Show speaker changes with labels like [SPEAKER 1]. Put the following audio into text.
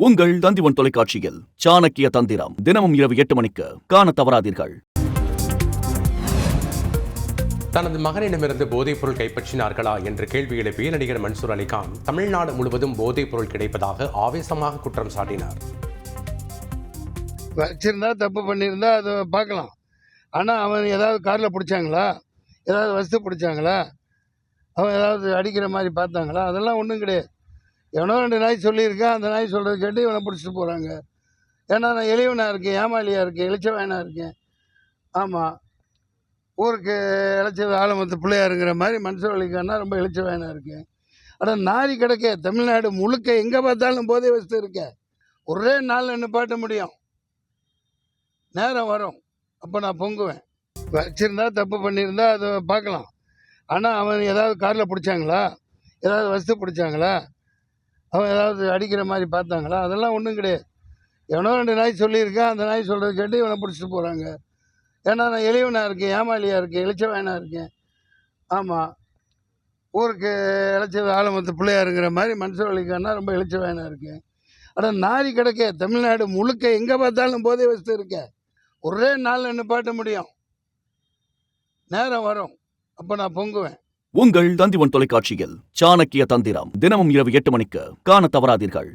[SPEAKER 1] உங்கள் தந்திவன் தொலைக்காட்சியில் சாணக்கிய தந்திரம் தினமும் இரவு 8 மணிக்கு காண தவறாதீர்கள்.
[SPEAKER 2] தனது மகனிடமிருந்து போதைப் பொருள் கைப்பற்றினார்களா என்ற கேள்வி எழுப்பிய நடிகர் மன்சூர் அலிகான் தமிழ்நாடு முழுவதும் போதைப் பொருள் கிடைப்பதாக ஆவேசமாக குற்றம் சாட்டினார்.
[SPEAKER 3] வச்சிருந்தா தப்பு பண்ணியிருந்தா அதை பார்க்கலாம். ஆனால் அவன் ஏதாவது காரில் பிடிச்சாங்களா, ஏதாவது வசதி பிடிச்சாங்களா, அவன் ஏதாவது அடிக்கிற மாதிரி பார்த்தாங்களா, அதெல்லாம் ஒன்றும் கிடையாது. எவனோ 2 நாய் சொல்லியிருக்கேன், அந்த நாய் சொல்கிறது கேட்டு இவனை பிடிச்சிட்டு போகிறாங்க. ஏன்னா நான் எளிவனாக இருக்கேன், ஏமாளியாக இருக்கேன், இளைச்சவாயனாக இருக்கேன். ஆமாம், ஊருக்கு இளைச்ச ஆலமத்து பிள்ளையாருங்கிற மாதிரி மன்சூர் அலிகான்னா ரொம்ப இளைச்சவாயனாக இருக்கேன். ஆனால் நாரி கிடக்க தமிழ்நாடு முழுக்க எங்கே பார்த்தாலும் போதை வசதி இருக்க. ஒரே நாளில் நிப்பாட்ட முடியும். நேரம் வரும், அப்போ நான் பொங்குவேன். வச்சிருந்தா தப்பு பண்ணியிருந்தா அதை பார்க்கலாம். ஆனால் அவன் ஏதாவது காரில் பிடிச்சாங்களா, ஏதாவது வசதி பிடிச்சாங்களா, அவன் ஏதாவது அடிக்கிற மாதிரி பார்த்தாங்களா, அதெல்லாம் ஒன்றும் கிடையாது. எவனோ 2 நாய் சொல்லியிருக்கேன், அந்த நாய் சொல்கிறது கேட்டு இவனை பிடிச்சிட்டு போகிறாங்க. ஏன்னா நான் எளிவனாக இருக்கேன், ஏமாளியாக இருக்கேன், இளைச்சவாயனாக இருக்கேன். ஆமாம், ஊருக்கு இளைச்ச ஆலமத்து பிள்ளையாருங்கிற மாதிரி மன்சூர் அலிகான்னா ரொம்ப இளைச்சவாயனாக இருக்கேன். ஆனால் நாரி கிடக்க தமிழ்நாடு முழுக்க எங்கே பார்த்தாலும் போதை வசதி இருக்க. ஒரே நாளில் நிப்பாட்ட முடியும். நேரம் வரும், அப்போ நான் பொங்குவேன்.
[SPEAKER 1] உங்கள் தந்திவன் தொலைக்காட்சியில் சாணக்கிய தந்திரம் தினமும் இரவு 8 மணிக்கு காண தவறாதீர்கள்.